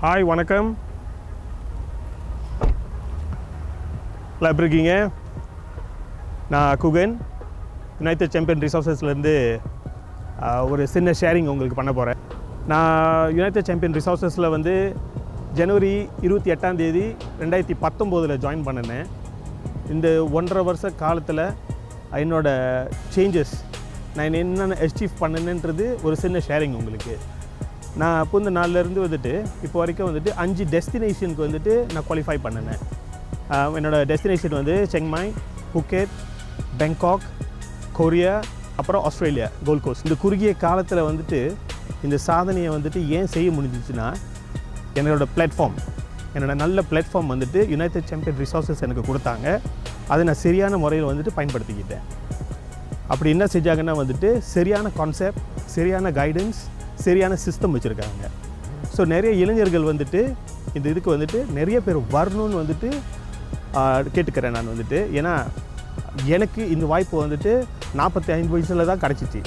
Hi வணக்கம். நல்லா எப்படி இருக்கீங்க? நான் குகன், யுனைடெட் சாம்பியன் ரிசோர்ஸஸ்லேருந்து ஒரு சின்ன ஷேரிங் உங்களுக்கு பண்ண போகிறேன். நான் யுனைடெட் சாம்பியன் ரிசோர்ஸஸில் வந்து ஜனவரி 28 2019 ஜாயின் பண்ணினேன். இந்த 1.5 வருஷ காலத்தில் என்னோடய சேஞ்சஸ் நான் என்னென்ன அச்சீவ் பண்ணினேன்றது ஒரு சின்ன ஷேரிங் உங்களுக்கு. நான் அப்போ இந்த நாள்லேருந்து வந்துட்டு இப்போ வரைக்கும் வந்துட்டு 5 டெஸ்டினேஷனுக்கு வந்துட்டு நான் குவாலிஃபை பண்ணினேன். என்னோடய டெஸ்டினேஷன் வந்து செங்மாய், புக்கெட், பேங்காக், கொரியா, அப்புறம் ஆஸ்திரேலியா, கோல்ட் கோஸ்ட். இந்த குறுகிய காலத்தில் வந்துட்டு இந்த சாதனையை வந்துட்டு ஏன் செய்ய முடிஞ்சிச்சுன்னா, என்னோடய பிளாட்ஃபார்ம், என்னோடய நல்ல பிளாட்ஃபார்ம் வந்துட்டு யுனைடெட் சாம்பியன் ரிசோர்ஸஸ் எனக்கு கொடுத்தாங்க. அதை நான் சரியான முறையில் வந்துட்டு பயன்படுத்திக்கிட்டேன். அப்படி என்ன செஞ்சாங்கன்னா வந்துட்டு சரியான கான்செப்ட், சரியான கைடன்ஸ், சரியான சிஸ்டம் வச்சுருக்காங்க. ஸோ நிறைய இளைஞர்கள் வந்துட்டு இந்த இதுக்கு வந்துட்டு நிறைய பேர் வரணும்னு வந்துட்டு கேட்டுக்கிறேன் நான் வந்துட்டு. ஏன்னா எனக்கு இந்த வாய்ப்பு வந்துட்டு 45 வயசில் தான் கிடச்சிச்சு.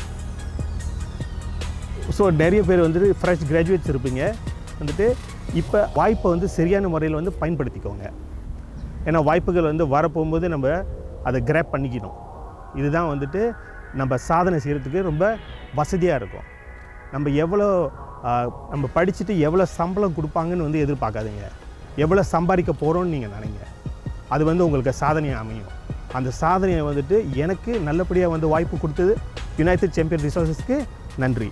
ஸோ நிறைய பேர் வந்துட்டு ஃப்ரெஷ் கிராஜுவேட்ஸ் இருப்பீங்க வந்துட்டு. இப்போ வாய்ப்பை வந்து சரியான முறையில் வந்து பயன்படுத்திக்கோங்க. ஏன்னா வாய்ப்புகள் வந்து வரப்போகும்போது நம்ம அதை கிராப் பண்ணிக்கணும். இதுதான் வந்துட்டு நம்ம சாதனை செய்கிறதுக்கு ரொம்ப வசதியாக இருக்கும். நம்ம படிச்சுட்டு எவ்வளோ சம்பளம் கொடுப்பாங்கன்னு வந்து எதிர்பார்க்காதீங்க. எவ்வளோ சம்பாதிக்க போகிறோன்னு நீங்கள் நினைங்க. அது வந்து உங்களுக்கு சாதனையாக அமையும். அந்த சாதனையை வந்துட்டு எனக்கு நல்லபடியாக வந்து வாய்ப்பு கொடுத்தது யுனைடெட் சாம்பியன் ரிசோர்ஸஸ்க்கு நன்றி.